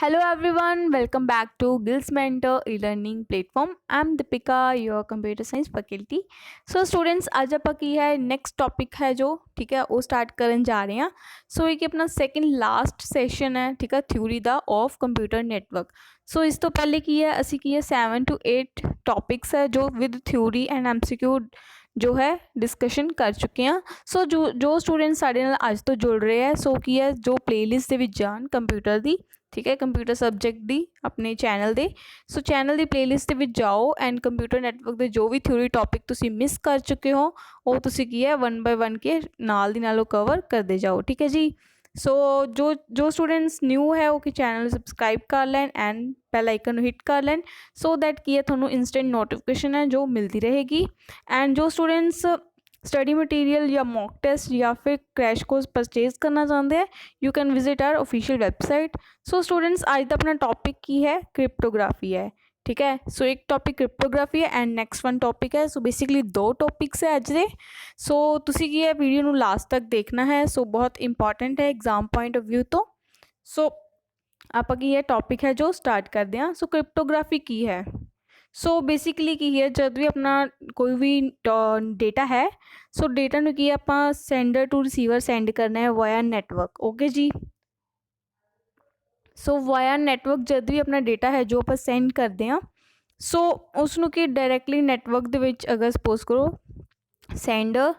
Hello everyone, welcome back to Gills Mentor e-learning platform. I'm Deepika, your computer science faculty. So students, आज ਆਪਾਂ ਕੀ ਹੈ next topic है जो ठीक है वो start ਕਰਨ ਜਾ ਰਹੇ ਹਾਂ. So ਇਹ ਕਿ ਆਪਣਾ second last session ਹੈ ਠੀਕ ਹੈ theory the of computer network. So ਇਸ ਤੋਂ ਪਹਿਲੇ ਕੀ ਹੈ ਅਸੀਂ ਕੀ ਹੈ 7 to 8 topics ਹੈ जो with theory and MCQ ਜੋ ਹੈ ਡਿਸਕਸ਼ਨ ਕਰ ਚੁੱਕੇ ਹਾਂ। ਸੋ ਜੋ ਸਟੂਡੈਂਟ ਸਾਡੇ ਨਾਲ ਅੱਜ ਤੋਂ ਜੁੜ ਰਹੇ ਹੈ ਸੋ ਕੀ ਹੈ ਜੋ ਪਲੇਲਿਸਟ ਦੇ ਵਿੱਚ ਜਾਣ ਕੰਪਿਊਟਰ ਦੀ ਠੀਕ ਹੈ ਕੰਪਿਊਟਰ ਸਬਜੈਕਟ ਦੀ ਆਪਣੇ ਚੈਨਲ ਦੇ ਸੋ ਚੈਨਲ ਦੀ ਪਲੇਲਿਸਟ ਦੇ ਵਿੱਚ ਜਾਓ ਐਂਡ ਕੰਪਿਊਟਰ ਨੈਟਵਰਕ ਦੇ ਜੋ ਵੀ ਥਿਊਰੀ ਟੌਪਿਕ ਤੁਸੀਂ ਮਿਸ ਕਰ ਚੁੱਕੇ ਹੋ ਉਹ ਤੁਸੀਂ ਕੀ ਹੈ 1 ਬਾਏ 1 ਕੇ ਨਾਲ ਦੀ ਨਾਲ ਉਹ ਕਵਰ ਕਰਦੇ ਜਾਓ ਠੀਕ ਹੈ ਜੀ। ਸੋ ਜੋ ਸਟੂਡੈਂਟਸ ਨਿਊ ਹੈ ਉਹ ਕਿ ਚੈਨਲ ਨੂੰ ਸਬਸਕ੍ਰਾਈਬ ਕਰ ਲੈਣ ਐਂਡ ਬੈਲ ਆਈਕਨ ਨੂੰ ਹਿੱਟ ਕਰ ਲੈਣ ਸੋ ਦੈਟ ਕੀ ਹੈ ਤੁਹਾਨੂੰ ਇੰਸਟੈਂਟ ਨੋਟੀਫਿਕੇਸ਼ਨ ਹੈ ਜੋ ਮਿਲਦੀ ਰਹੇਗੀ। ਐਂਡ ਜੋ ਸਟੂਡੈਂट्स स्टडी मटीरियल या मॉक टेस्ट या फिर क्रैश कोर्स परचेज करना चाहते हैं you can visit our official website. So students आज का अपना टॉपिक की है क्रिप्टोग्राफी है ठीक है। सो एक टॉपिक क्रिप्टोग्राफी है एंड नैक्सट वन टॉपिक है। सो बेसिकली दो टॉपिक्स है अज दे। सो तुसी की है वीडियो नू लास्ट तक देखना है सो बहुत इंपॉर्टेंट है एग्जाम पॉइंट ऑफ व्यू तो। सो आप की है टॉपिक है जो स्टार्ट करते हैं। सो क्रिप्टोग्राफी की है सो बेसिकली की है जब भी अपना कोई भी डेटा है सो डेटा नू की आप सेंडर टू रिसीवर सेंड करना है वाया नैटवर्क ओके जी। सो वाया नैटवर्क जब भी अपना डेटा है जो आप सेंड करते हैं सो उसनू की डायरैक्टली नैटवर्क दे विच अगर सपोज करो सेंडर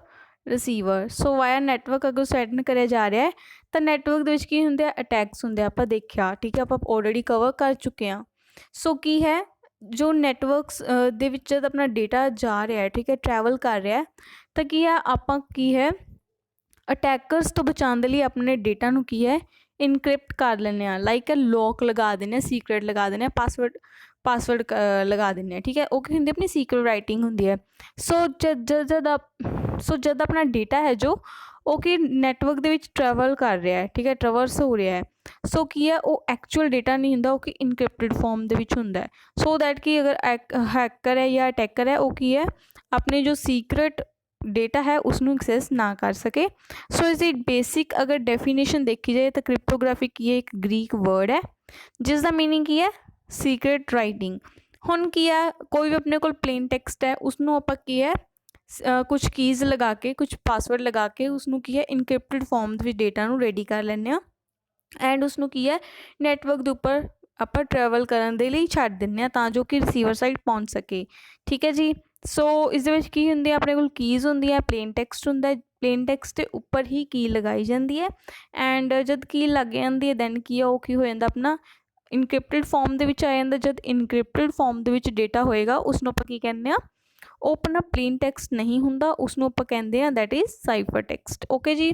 रिसीवर सो वाया नैटवर्क अगर सेंड कराया जा रहा है तो नैटवर्क दे विच की हुंदे अटैक्स हुंदे आप देखा ठीक है आप ऑलरेडी कवर कर चुके हैं। सो की है जो नैटवर्क्स ਦੇ ਵਿੱਚ ਜਦ ਆਪਣਾ ਡੇਟਾ ਜਾ ਰਿਹਾ ਹੈ ਠੀਕ ਹੈ ट्रैवल कर रहा है ਤਾਂ ਕੀ ਹੈ ਆਪਾਂ ਕੀ ਹੈ ਅਟੈਕਰਸ ਤੋਂ ਬਚਾਉਣ ਦੇ ਲਈ ਆਪਣੇ ਡੇਟਾ ਨੂੰ ਕੀ ਹੈ ਇਨਕ੍ਰਿਪਟ ਕਰ ਲੈਂਦੇ ਆ ਲਾਈਕ ਲੌਕ ਲਗਾ ਦਿੰਦੇ ਆ ਸੀਕ੍ਰੇਟ ਲਗਾ ਦਿੰਦੇ ਆ ਪਾਸਵਰਡ ਲਗਾ ਦਿੰਦੇ ਆ ਠੀਕ ਹੈ ਉਹ ਕੀ ਹੁੰਦੀ ਆਪਣੀ ਸੀਕ੍ਰੇਟ ਰਾਈਟਿੰਗ ਹੁੰਦੀ ਹੈ। ਸੋ ਜਦ ਆਪਣਾ ਡੇਟਾ ਹੈ ਜੋ ਉਹ ਕਿ ਨੈਟਵਰਕ ਦੇ ਵਿੱਚ ਟਰੈਵਲ ਕਰ ਰਿਹਾ ਹੈ ਠੀਕ ਹੈ ਟਰੈਵਰਸ ਹੋ ਰਿਹਾ ਹੈ ਸੋ ਕੀ ਹੈ ਉਹ ਐਕਚੁਅਲ ਡੇਟਾ ਨਹੀਂ ਹੁੰਦਾ ਉਹ ਕਿ ਇਨਕ੍ਰਿਪਟਡ ਫਾਰਮ ਦੇ ਵਿੱਚ ਹੁੰਦਾ ਸੋ ਦੈਟ ਕਿ ਅਗਰ हैकर है या अटैकर है वो की है अपने जो सीक्रेट डेटा है उसनों एक्सेस ना कर सके। सो इसकी बेसिक अगर डेफिनेशन देखी जाए तो क्रिप्टोग्राफी की है एक ग्रीक वर्ड है जिसका मीनिंग की है सीक्रेट राइटिंग। हुण की है कोई भी अपने को प्लेन टैक्सट है उसनों आपां की है कुछ कीज़ लगा के कुछ पासवर्ड लगा के उसनों की है इनक्रिप्टेड फॉर्म में डेटा नू रेडी कर लैंदे आ एंड उसनों की है नैटवर्क के उपर आप ट्रैवल करने के लिए छड्ड दिंदे तां जो कि रिसीवर साइड पहुँच सके ठीक है जी। सो इस की होंगे अपने को कीज़ होंगी है प्लेन टैक्सट होंगे प्लेन टैक्सट के उपर ही की लगाई जाती है एंड जब की लग जाती है दैन की हो जाता अपना इनक्रिप्टेड फॉर्म के आ जाता जब इनक्रिप्टेड फॉर्म के डेटा होएगा उसनों आप की कहने ਉਹ ਆਪਣਾ प्लेन टैक्सट नहीं ਹੁੰਦਾ ਉਸਨੂੰ ਆਪਾਂ ਕਹਿੰਦੇ ਆ that is cipher text okay जी।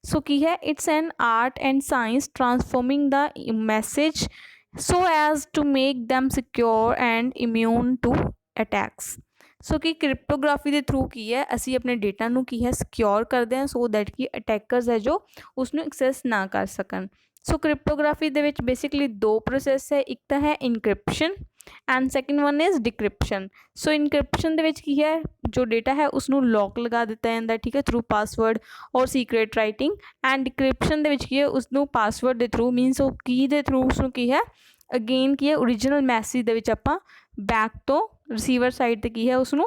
सो की है it's an art and science transforming the message so as to make them secure and immune to attacks. So कि क्रिप्टोग्राफी के थ्रू की है असी अपने डेटा नू की है सिक्योर करते हैं सो दैट कि अटैकर्स है जो उसनू एक्सैस ना कर सकन। सो क्रिप्टोग्राफी दे विच बेसिकली दो प्रोसैस है एक तो है encryption and second one is decryption. So encryption दे विच की है जो डेटा है उसनू लॉक लगा दिता जाता है ठीक है थ्रू पासवर्ड और सीक्रेट राइटिंग एंड डिक्रिप्शन दे विच की है उसनू पासवर्ड के थ्रू मीनस वो की दे थ्रू उसनू की है अगेन की है ओरिजिनल मैसेज दे विच आपां बैक तो रिसीवर साइड ते की है उसनू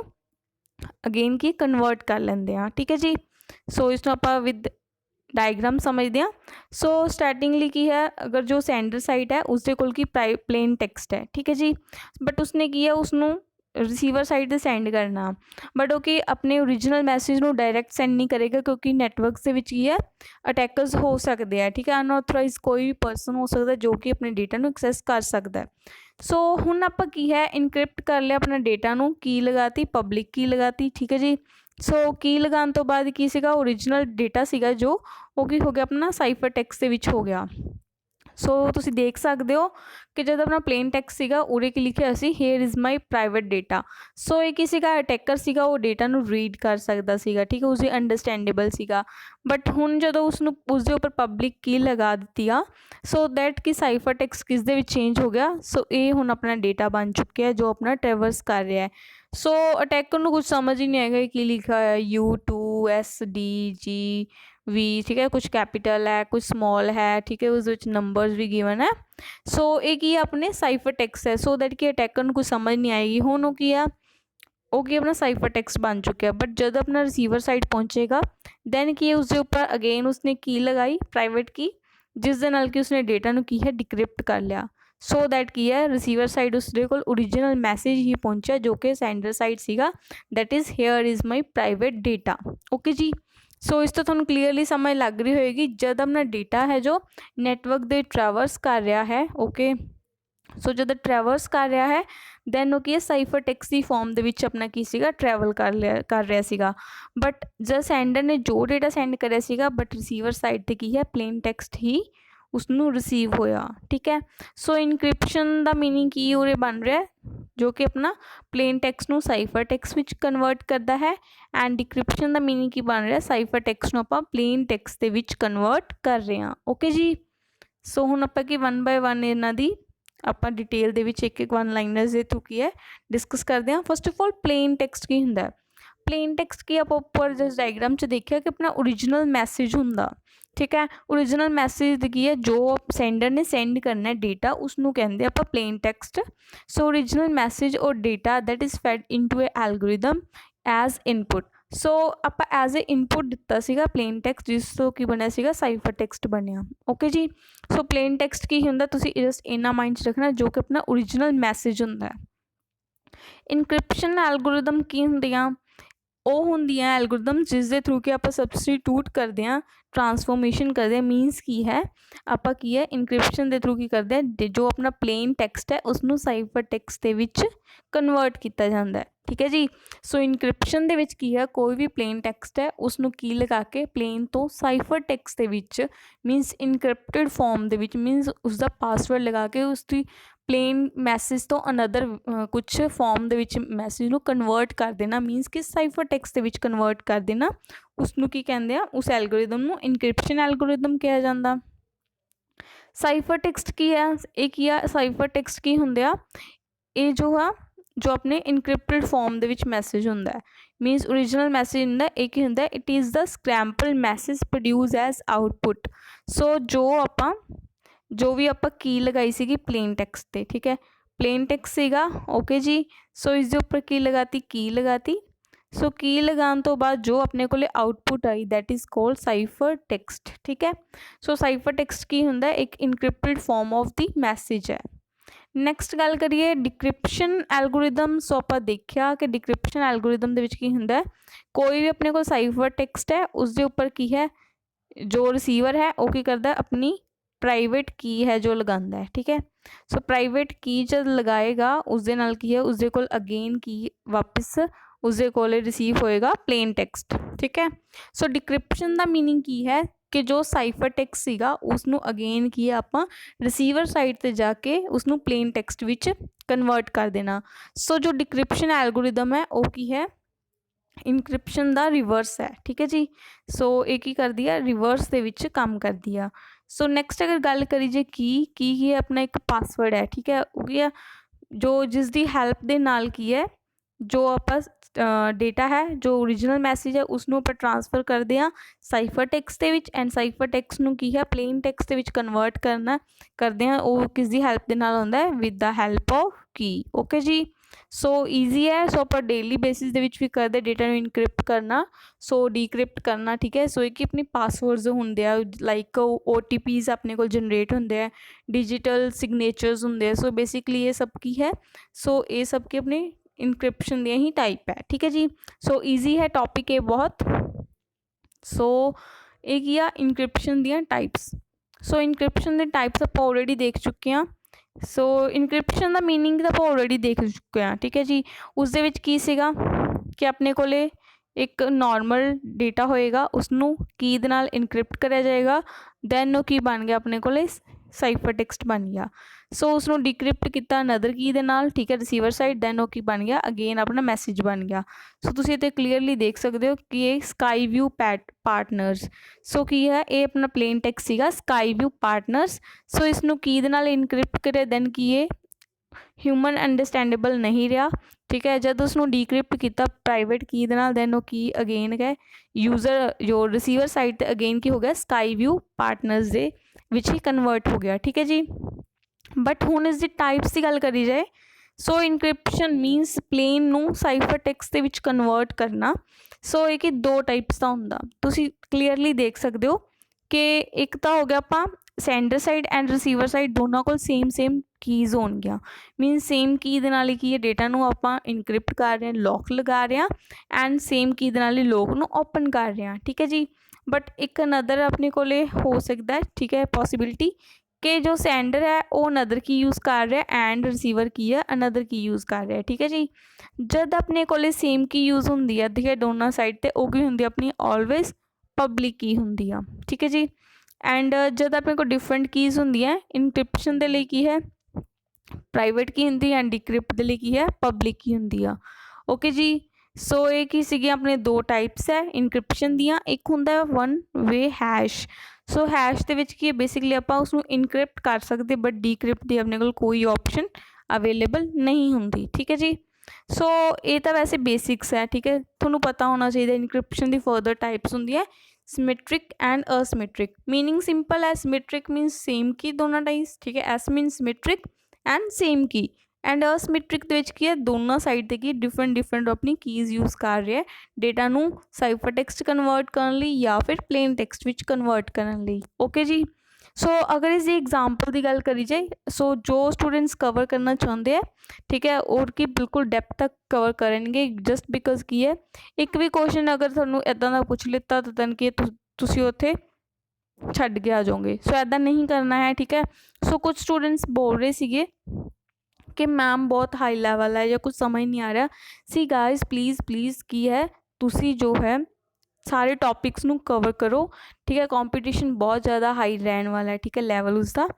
अगेन की कन्वर्ट कर लेंदे आ ठीक है जी। सो इसनू आपां विद डायग्राम समझते हैं। सो स्टार्टिंगली की है अगर जो सेंडर साइड है उसके कोल की प्लेन टैक्सट है ठीक है जी बट उसने की है उसनू रिसीवर साइड से सेंड करना बट ओके अपने ओरिजिनल मैसेज ਨੂੰ डायरैक्ट सेंड नहीं करेगा क्योंकि नैटवर्क के विच की है अटैकर्स हो सकते हैं ठीक है अनऑथराइज कोई भी परसन हो सकता है जो कि अपने डेटा ਨੂੰ एक्सैस कर सकता है। सो हुण आपां की है इनक्रिप्ट कर लिया अपना डेटा ਨੂੰ की लगाती पब्लिक की लगाती ठीक है जी। सो की लगाने तो बाद की सीगा ओरिजिनल डेटा सीगा जो वो की हो गया अपना साइफर टैक्स के विच हो गया। सो तुसी देख सकते हो कि जब अपना प्लेन टैक्स सीगा उरे की लिखिया सी here is my private data. So ये किसी का अटैकर सीगा वो डेटा नू रीड कर सकता सीगा ठीक है उसे अंडरस्टैंडेबल सीगा बट हुण जदों उसनू उसके उपर पब्लिक की लगा दी आ सो दैट कि साइफर टैक्स किस दे विच चेंज हो गया। सो ये हुण अपना डेटा बन चुके हैं जो अपना ट्रैवर्स कर रहा है। सो अटैकर नू कुछ समझ ही नहीं आएगा कि लिखा है U2SDG ਵੀ, ਠੀਕ ਹੈ, ਕੁछ कैपिटल है कुछ स्मॉल है, ठीक है, उस विच नंबर्स भी गिवन है। सो ये की अपने साइफर टैक्स है, सो दैट कि अटैकर ਨੂੰ कुछ समझ नहीं आएगी। ਹੁਣ ਉਹ ਕੀ ਆ, ਉਹ ਕੀ ਆਪਣਾ ਸਾਈਫਰ ਟੈਕਸਟ ਬਣ ਚੁੱਕਿਆ। बट जब अपना रिसीवर साइड पहुँचेगा दैन की उसके उपर अगेन उसने की लगाई प्राइवेट की, जिस दे नाल कि उसने डेटा ਨੂੰ की है डिक्रिप्ट कर लिया। सो दैट की है रिसीवर साइड उसके कोल ओरिजिनल मैसेज ही पहुँचा जो कि सेंडर साइड सीगा, that is here is my private data. Okay जी, सो इस तो तुहानूं क्लीयरली समझ लग रही होएगी। जब अपना डेटा है जो नैटवर्क दे ट्रैवर्स कर रहा है, ओके, सो जब ट्रैवर्स कर रहा है दैन वो की साइफर टैक्स की फॉर्म दे विच अपना की सीगा ट्रैवल कर रहा सीगा। बट जब सेंडर ने जो डेटा सेंड करिया सीगा बट रिसीवर साइड ते की है प्लेन टैक्सट ही उसनों रिसीव होया, ठीक है। सो इनक्रिप्शन का मीनिंग की उरे बन रहा है, जो कि अपना प्लेन टैक्स नू साइफर टैक्स विच कन्वर्ट करता है, एंड डिक्रिप्शन का मीनिंग की बन रहा है साइफर टैक्स नू आपां प्लेन टैक्स दे विच कन्वर्ट कर रहे हैं। ओके जी, सो हुण आपां की वन बाय वन इन्हां दी आपां डिटेल दे विच एक एक वन लाइनर्स दे थ्रू की है डिस्कस करते हैं। First of all plain text की हुंदा है। प्लेन टैक्सट की आप उपर जिस डायग्राम च देखिया कि अपना ओरिजिनल मैसेज हुंदा, ठीक है। ओरिजिनल मैसेज की है जो सेंडर ने सेंड करना है डेटा उसनों कहते आप plain text. So original message और data that is fed into a algorithm as input. So आप एज ए इनपुट दिता सीगा प्लेन टैक्सट, जिस तो की बनया सीगा साइफर टैक्सट बनया। ओके जी, सो प्लेन टैक्सट की हुंदा तुसीं जस्ट इन्ना माइंड च रखना जो कि अपना ओरिजिनल मैसेज हुंदा है। इनक्रिप्शन एल्गोरिदम की हुंदियां, ਉਹ ਹੁੰਦੀਆਂ ਐਲਗੋਰਿਦਮ ਜਿਸ ਦੇ ਥਰੂ ਕਿ ਆਪਾਂ ਸਬਸਟੀਟਿਊਟ ਕਰਦੇ ਹਾਂ, ट्रांसफॉर्मेशन करते हैं। मीनस की है आप की है इनक्रिप्शन के थ्रू की करते हैं जो अपना प्लेन टैक्सट है उसनों साइफर टैक्सट के विच कन्वर्ट किया जाता है, ठीक है जी। सो इनक्रिप्शन के विच की है कोई भी प्लेन टैक्सट है उसनों की लगा के प्लेन तो साइफर टैक्सट के विच मीनस इनक्रिप्टेड फॉर्म के विच मीनस उसका पासवर्ड लगा के उसकी प्लेन मैसेज तो अनदर कुछ फॉर्म के विच मैसेज नूं कन्वर्ट कर देना, मीनस कि साइफर टैक्सट के विच कन्वर्ट कर देना, उसनूं की कहते हैं उस एल्गोरिदम नूं इनक्रिप्शन एल्गोरिदम कहा जाता। साइफर टैक्सट की है एक ही है, साइफर टैक्सट की हुंदे आ ये जो है जो अपने इनक्रिप्टेड फॉर्म के विच मैसेज हुंदा है, मीनस ओरिजिनल मैसेज हुंदा एक ही हुंदा, it is the scrambled message produce as output. So जो भी आप की लगाई सी प्लेन टैक्सट ते, ठीक है, प्लेन टैक्सट सीगा। ओके जी, सो इस उपर की लगाती। सो की लगाने तो बाद जो अपने को output I that is called cipher text, ठीक है। सो साइफर टैक्सट की हुंदा एक encrypted form of the message है। नैक्सट गल करिए डिक्रिप्शन एल्गोरिदम। सो आप देखिया कि डिक्रिप्शन एल्गोरिदम दे विच की हुंदा है कोई भी अपने को साइफर टैक्सट है उसके उपर की है जो रिसीवर है वो की करता है अपनी प्राइवेट की है जो लगाता है, ठीक है। सो प्राइवेट की जब लगाएगा उस दे नाल की है उसके कोल अगेन की वापस उसके कोल रिसीव होएगा प्लेन टैक्सट, ठीक है। सो डिक्रिप्शन का मीनिंग की है कि जो साइफर टैक्सट सीगा उसनू अगेन की है आप रिसीवर साइड ते जाके उसनू प्लेन टैक्सट विच कन्वर्ट कर देना। सो जो डिक्रिप्शन एल्गोरिदम है वो की है इनक्रिप्शन का रिवर्स है, ठीक है जी। सो एक ही कर दिया रिवर्स दे विच काम कर दिया। सो नैक्सट अगर गल करी जे की है अपना एक पासवर्ड है, ठीक है, वो की है जो जिसकी हैल्प दे नाल की है जो आप डेटा है जो ओरिजिनल मैसेज है उसनों पर ट्रांसफर करते हैं साइफर टैक्सट के विच, एंड साइफर टैक्सट नूं की है प्लेन टैक्सट के विच कन्वर्ट करते हैं वो किस दी हैल्प दे नाल होंदा है विद द हैल्प ऑफ की। ओके जी, सो ईजी है। सो आप डेली बेसिस दे विच भी करते डेटा नूं इनक्रिप्ट करना, सो डीक्रिप्ट करना, ठीक है। सो एक ही अपनी पासवर्ड्स होंदे आ लाइक OTPs अपने को जनरेट होंदे हैं, डिजिटल सिग्नेचर्स होंदे हैं। सो बेसिकली ये सब की है, सो ये सब की अपनी इनक्रिप्शन दियां ही टाइप है, ठीक है जी। सो ईजी है टॉपिक ये बहुत। सो एक ही इनक्रिप्शन दियां टाइप्स। सो इनक्रिप्शन के टाइप्स आप ऑलरेडी देख चुके हैं। सो इनक्रिप्शन का मीनिंग तो आप ऑलरेडी देख चुके हैं, ठीक है जी। उस दे विच की सीगा कि अपने कोले एक नॉर्मल डेटा होएगा उसनू की दे नाल इनक्रिप्ट कराया जाएगा, दैन वो की बन गया अपने कोले साइफर टैक्सट बन गया। सो उसनू डिक्रिप्ट किया अनदर की दे नाल, ठीक है, रिसीवर साइड, दैन वो की बन गया अगेन अपना मैसेज बन गया। सो तुसीं इत्थे क्लीयरली देख सकते हो कि ये स्काई व्यू पार्टनर्स। सो की है ये अपना प्लेन टैक्सट सीगा स्काई व्यू पार्टनर्स। सो इसनू की दे नाल इनक्रिप्ट करे दैन की ये ह्यूमन अंडरस्टैंडेबल नहीं रहा, ठीक है। जब उसनों डीक्रिप्ट किया प्राइवेट की दे नाल दैन वो की अगेन है यूज़र जो रिसीवर साइड ते अगेन की हो गया स्काई व्यू पार्टनर्स दे विच ही कन्वर्ट हो गया, ठीक है जी। बट हुण इस दी टाइप्स की गल करी जाए सो इनक्रिप्शन मीनस प्लेन नू साइफर टैक्स्ट दे विच कन्वर्ट करना। सो ये कि दो टाइप्स का हुंदा, तुसीं क्लीयरली देख सकते हो कि एक तो हो गया आपां sender side and receiver side दोनों को सेम कीज़ होणगियां, मीनस सेम की दे नाल की है डेटा नू आपां इनक्रिप्ट कर रहे हैं लॉक लगा रहे हैं एंड सेम की दे नाल लॉक नू ओपन कर रहे हैं, ठीक है जी। बट एक अनदर अपने कोले हो सकता है, ठीक है, पॉसिबिलिटी कि जो सेंडर है वो अनदर की यूज़ कर रहा है एंड रिसीवर की है अनदर की यूज़ कर रहा है, ठीक है जी। जब अपने कोले सेम की यूज़ होंदी है ठीक है दोनों साइड ते वो की होंदी अपनी ऑलवेज पब्लिक की होंदी है, ठीक है जी। एंड जब अपने को डिफरेंट कीज़ होंदी है इनक्रिप्शन के लिए की है प्राइवेट की होंदी एंड डिक्रिप्ट के लिए की है पब्लिक की होंदी है, ओके जी। सो ये की सीगी अपने दो टाइप्स है इनक्रिप्शन दियाँ, एक होंदा वन वे हैश। सो हैश दे विच की बेसिकली आपां उसनूं इनक्रिप्ट कर सकते बट डीक्रिप्ट दी अपने कोल कोई ऑप्शन अवेलेबल नहीं होंदी, ठीक है जी। सो ये तो वैसे बेसिक्स है, ठीक है, थोनों पता होना चाहिए इनक्रिप्शन की फर्दर टाइप्स होंदी है symmetric and asymmetric. Meaning simple है, सिमेट्रिक मीनस सेम की दोनों टाइप्स, ठीक है, एस मीनस सिमेट्रिक एंड सेम की एंड असिमेट्रिक दे विच की है दोनों साइड ते की डिफरेंट अपनी कीज़ यूज़ कर रहे हैं डेटा नू साइफर टैक्स्ट कन्वर्ट करने लई या फिर प्लेन टैक्स्ट विच कन्वर्ट करने लई, ओके जी। सो अगर इस एग्जाम्पल की गल करी जाए सो जो स्टूडेंट्स कवर करना चाहते हैं ठीक है और की बिल्कुल डेप्थ तक कवर करेंगे जस्ट बिकॉज की है एक भी क्वेश्चन अगर थोनों इदां दा पुछ लिता तो दैन कि तुसीं उत्थे छड्ड के आ जाओगे। सो ऐदा नहीं करना है, ठीक है। सो कुछ स्टूडेंट्स बोल रहे सीगे कि मैम बहुत हाई लैवल है या कुछ समझ नहीं आ रहा। सी गाइस प्लीज़ की है तुसी जो है सारे टॉपिक्स नू कवर करो, ठीक है, कंपटीशन बहुत ज़्यादा हाई रहने वाला है, ठीक है, लैवल उसका।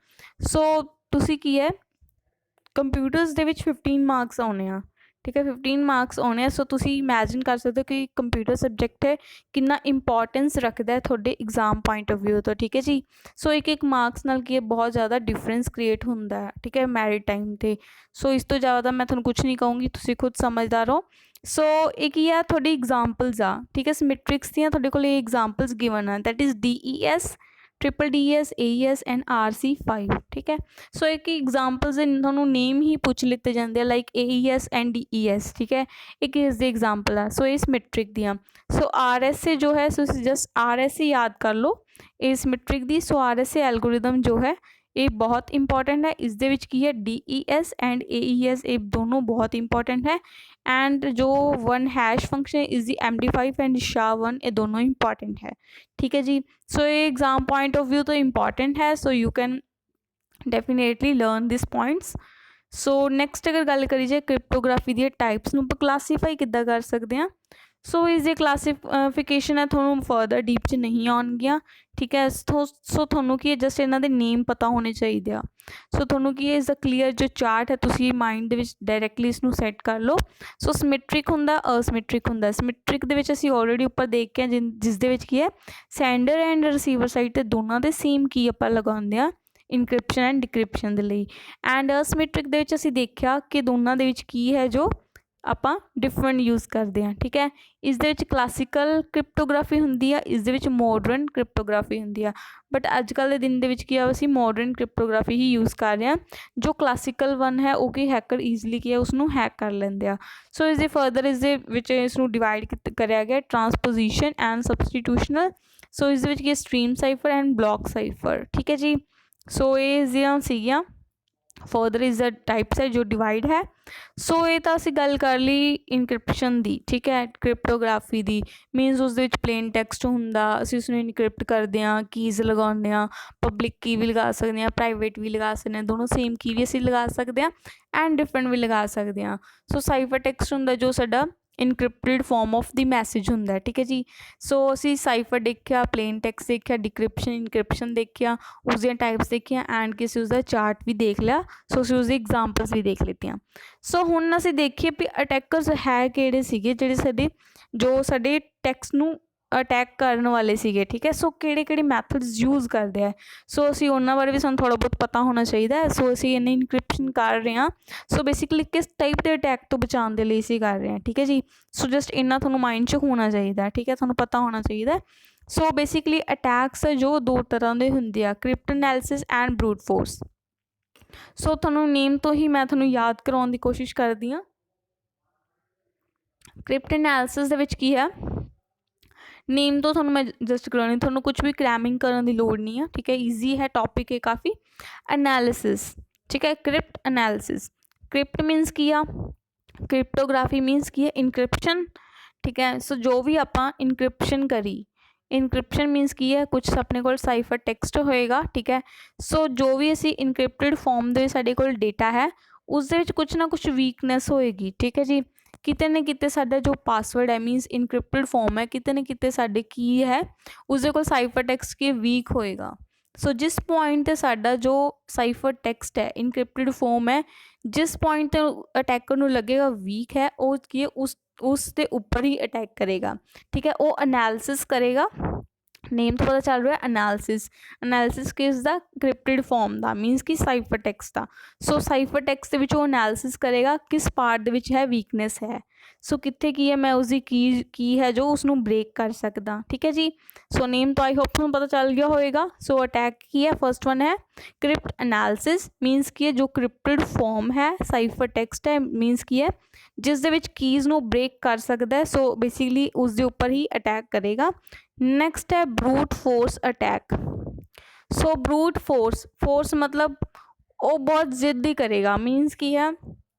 सो तुसी की है कंप्यूटर्स दे विच 15 मार्क्स आने आ, ठीक है, 15 मार्क्स आने आ। सो तुसी इमेजिन कर सकते हो कि कंप्यूटर सबजैक्ट है कितना इंपॉर्टेंस रखता है थोड़े एग्जाम पॉइंट ऑफ व्यू तो, ठीक है जी। सो एक मार्क्स नाल की बहुत ज़्यादा डिफरेंस क्रिएट होंदा है, ठीक है, मैरिट टाइम ते। सो इस तो ज़्यादा मैं थोड़ा कुछ नहीं कहूँगी, तुसी खुद समझदार हो। सो एक ही थोड़ी एग्जाम्पल्स आ, ठीक है, सिमेट्रिक्स दियाँ थोड़े को एग्जाम्पल्स गिवन है that is DES, triple DES, AES and RC5, ठीक है। सो एक एग्जाम्पल्स थोनों नेम ही पूछ लिते जाते हैं लाइक AES एंड DES, ठीक है, एक इस एग्जाम्पल है। सो ये सिमेट्रिक दियाँ। सो RSA जो है सो जस्ट RSA याद कर लो ये सिमेट्रिक दी। सो RSA एल्गोरिदम जो है ये बहुत इंपॉर्टेंट है, इस दे विच की है DES एंड AES ये दोनों बहुत इंपॉर्टेंट है एंड जो one hash function is the MD5 and SHA-1 ये दोनों इंपॉर्टेंट है, ठीक है जी। सो ये एग्जाम पॉइंट ऑफ व्यू तो इंपॉर्टेंट है, so you can definitely learn this points. So next अगर गल करी जाए क्रिप्टोग्राफी दी टाइप्स नूं क्लासीफाई किद्दां कर सकते हैं। सो इस क्लासीफिकेशन है थोनों फर्दर डीप च नहीं आउणगियां, ठीक है। सो थोनों की जस्ट इन्हां दे नेम पता होने चाहिए आ। सो थोनों की इस द क्लीयर जो चार्ट है तुसीं माइंड दे विच डायरैक्टली इसनूं सैट कर लो। सो सिमेट्रिक हुंदा असिमेट्रिक हुंदा। सिमेट्रिक दे विच असीं ऑलरेडी उपर देख के जिस दे विच की है सेंडर एंड रिसीवर साइड ते दोनों दे सेम की आपां लगाउंदे आ इनक्रिप्शन एंड डिक्रिप्शन दे लई। एंड असिमेट्रिक दे विच असीं देखिया कि दोनों दे विच की है जो आपां डिफरेंट यूज़ करते हैं, ठीक है। इस दे विच क्लासिकल क्रिप्टोग्राफी हुंदी है, इस दे विच मॉडर्न क्रिप्टोग्राफी हुंदी है। बट अजकल के दिन दे विच की असीं मॉडर्न क्रिप्टोग्राफी ही यूज़ कर रहे हैं। जो क्लासिकल वन है वो कि हैकर ईजली की है उसनूं हैक कर लेंदे आ। सो इस दे फर्दर इस दे विच इसनूं डिवाइड करिया गया ट्रांसपोजिशन एंड सबस्टिट्यूशनल। सो इस दे विच की stream cipher and block cipher, ठीक है जी। सो ये सीगियां फर्दर इज द टाइप्स है जो डिवाइड है। सो ये तो असीं गल कर ली इनक्रिप्शन दी, ठीक है, क्रिप्टोग्राफी दी मीनस उस दे विच प्लेन टैक्सट हुंदा असीं उसनूं इनक्रिप्ट करदे आ कीज़ लगाउने आ पब्लिक की भी लगा सकते हैं प्राइवेट भी लगा सकते हैं दोनों सेम की भी असीं लगा सकते हैं एंड डिफरेंट भी लगा सकते हैं। सो साइफर टैक्सट हुंदा जो साडा encrypted form of the message हुंदा, ठीक है जी। सो असीं साइफर देखिया प्लेन टैक्सट देखिया डिक्रिप्शन इनक्रिप्शन देखिया उसदियां टाइप्स देखिया एंड किसी उसका चार्ट भी देख लिया। सो असीं उसदी एग्जाम्पल्स भी देख लित्तियां। सो हुण असीं देखिए भी अटैकर्स है किहड़े सीगे जिहड़े साडे जो साडे टैक्सट नूं ਅਟੈਕ ਕਰਨ ਵਾਲੇ ਸੀਗੇ, ਠੀਕ ਹੈ। ਸੋ ਕਿਹੜੇ ਮੈਥਡਸ ਯੂਜ਼ ਕਰਦੇ ਆ, ਸੋ ਅਸੀਂ ਉਹਨਾਂ ਬਾਰੇ ਵੀ ਸਾਨੂੰ ਥੋੜ੍ਹਾ ਬਹੁਤ ਪਤਾ ਹੋਣਾ ਚਾਹੀਦਾ ਹੈ। ਸੋ ਅਸੀਂ ਇਹਨੇ ਇਨਕ੍ਰਿਪਸ਼ਨ ਕਰ ਰਹੇ ਹਾਂ, ਸੋ ਬੇਸਿਕਲੀ ਕਿਸ ਟਾਈਪ ਦੇ ਅਟੈਕ ਤੋਂ ਬਚਾਉਣ ਦੇ ਲਈ ਅਸੀਂ ਕਰ ਰਹੇ ਹਾਂ, ਠੀਕ ਹੈ ਜੀ। ਸੋ ਜਸਟ ਇੰਨਾ ਤੁਹਾਨੂੰ ਮਾਈਂਡ 'ਚ ਹੋਣਾ ਚਾਹੀਦਾ, ਠੀਕ ਹੈ, ਤੁਹਾਨੂੰ ਪਤਾ ਹੋਣਾ ਚਾਹੀਦਾ। ਸੋ ਬੇਸਿਕਲੀ ਅਟੈਕਸ ਜੋ ਦੋ ਤਰ੍ਹਾਂ ਦੇ ਹੁੰਦੇ ਆ, cryptanalysis and brute force. So ਤੁਹਾਨੂੰ ਨੇਮ ਤੋਂ ਹੀ ਮੈਂ ਤੁਹਾਨੂੰ ਯਾਦ ਕਰਵਾਉਣ ਦੀ ਕੋਸ਼ਿਸ਼ ਕਰਦੀ ਹਾਂ। ਕ੍ਰਿਪਟ ਐਨਾਲਿਸਿਸ ਦੇ ਵਿੱਚ ਕੀ ਹੈ, ਨੇਮ ਤੋਂ ਤੁਹਾਨੂੰ ਮੈਂ ਜਸਟ ਕਰਾਉਣੀ, ਤੁਹਾਨੂੰ ਕੁਝ ਵੀ ਕ੍ਰੈਮਿੰਗ ਕਰਨ ਦੀ ਲੋੜ ਨਹੀਂ ਆ, ਠੀਕ ਹੈ। ਈਜ਼ੀ ਹੈ, ਟੌਪਿਕ ਹੈ ਕਾਫੀ। ਐਨਾਲਿਸਿਸ, ਠੀਕ ਹੈ, ਕ੍ਰਿਪਟ ਐਨਾਲਿਸਿਸ। ਕ੍ਰਿਪਟ ਮੀਨਸ ਕੀ ਆ, ਕ੍ਰਿਪਟੋਗ੍ਰਾਫੀ ਮੀਨਸ ਕੀ ਹੈ, ਇਨਕ੍ਰਿਪਸ਼ਨ, ਠੀਕ ਹੈ। ਸੋ ਜੋ ਵੀ ਆਪਾਂ ਇਨਕ੍ਰਿਪਸ਼ਨ ਕਰੀ, ਇਨਕ੍ਰਿਪਸ਼ਨ ਮੀਨਸ ਕੀ ਹੈ, ਕੁਛ ਆਪਣੇ ਕੋਲ ਸਾਈਫਰ ਟੈਕਸਟ ਹੋਏਗਾ, ਠੀਕ ਹੈ। ਸੋ ਜੋ ਵੀ ਅਸੀਂ ਇਨਕ੍ਰਿਪਟਡ ਫੋਰਮ ਦੇ ਸਾਡੇ ਕੋਲ ਡੇਟਾ ਹੈ, ਉਸ ਦੇ ਵਿੱਚ ਕੁਛ ਨਾ ਕੁਛ ਵੀਕਨੈਸ ਹੋਏਗੀ, ਠੀਕ ਹੈ ਜੀ। ਕਿਤੇ ਨਾ ਕਿਤੇ ਸਾਡਾ ਜੋ ਪਾਸਵਰਡ ਹੈ, ਮੀਨਸ ਇਨਕ੍ਰਿਪਟਡ ਫੋਰਮ ਹੈ, ਕਿਤੇ ਨਾ ਕਿਤੇ ਸਾਡੇ ਕੀ ਹੈ, ਉਸਦੇ ਕੋਲ ਸਾਈਫਰ ਟੈਕਸਟ ਕੀ ਵੀਕ ਹੋਏਗਾ। ਸੋ ਜਿਸ ਪੁਆਇੰਟ 'ਤੇ ਸਾਡਾ ਜੋ ਸਾਈਫਰ ਟੈਕਸਟ ਹੈ, ਇਨਕ੍ਰਿਪਟਡ ਫੋਰਮ ਹੈ, ਜਿਸ ਪੁਆਇੰਟ 'ਤੇ ਅਟੈਕਰ ਨੂੰ ਲੱਗੇਗਾ ਵੀਕ ਹੈ, ਉਹ ਕੀ ਹੈ, ਉਸ ਦੇ ਉੱਪਰ ਹੀ ਅਟੈਕ ਕਰੇਗਾ, ਠੀਕ ਹੈ। ਉਹ ਅਨਾਲਿਸਿਸ ਕਰੇਗਾ, ਨੇਮ ਤੋਂ ਪਤਾ ਚੱਲ ਰਿਹਾ ਐਨਾਲਿਸਿਸ ਕਿਸ ਦਾ, ਕ੍ਰਿਪਟਡ ਫੋਰਮ ਦਾ, ਮੀਨਸ ਕਿ ਸਾਈਫਰ ਟੈਕਸਟ ਦਾ। ਸੋ ਸਾਈਫਰ ਟੈਕਸਟ ਦੇ ਵਿੱਚ ਉਹ ਐਨਾਲਿਸਿਸ ਕਰੇਗਾ ਕਿਸ ਪਾਰਟ ਦੇ ਵਿੱਚ ਹੈ ਵੀਕਨੈਸ ਹੈ, ਸੋ ਕਿੱਥੇ ਕੀ ਹੈ, ਮੈਂ ਉਸਦੀ ਕੀ ਹੈ ਜੋ ਉਸਨੂੰ ਬ੍ਰੇਕ ਕਰ ਸਕਦਾ, ਠੀਕ ਹੈ ਜੀ। ਸੋ ਨੇਮ ਤੋਂ ਆਈ ਹੋਪ ਤੁਹਾਨੂੰ ਪਤਾ ਚੱਲ ਗਿਆ ਹੋਏਗਾ। ਸੋ ਅਟੈਕ ਕੀ ਹੈ, ਫਸਟ ਵਨ ਹੈ ਕ੍ਰਿਪਟ ਐਨਾਲਿਸਿਸ, ਮੀਨਸ ਕੀ ਹੈ, ਜੋ ਕ੍ਰਿਪਟਡ ਫੋਰਮ ਹੈ, ਸਾਈਫਰ ਟੈਕਸਟ ਹੈ, ਮੀਨਸ ਕੀ ਹੈ, ਜਿਸ ਦੇ ਵਿੱਚ ਕੀਜ਼ ਨੂੰ ਬ੍ਰੇਕ ਕਰ ਸਕਦਾ ਹੈ। ਸੋ ਬੇਸਿਕਲੀ ਉਸ ਦੇ ਉੱਪਰ ਹੀ ਅਟੈਕ ਕਰੇਗਾ। ਨੈਕਸਟ ਹੈ ਬਰੂਟ ਫੋਰਸ ਅਟੈਕ। ਸੋ ਬਰੂਟ ਫੋਰਸ ਮਤਲਬ ਉਹ ਬਹੁਤ ਜ਼ਿੱਦ ਹੀ ਕਰੇਗਾ, ਮੀਨਸ ਕੀ ਹੈ,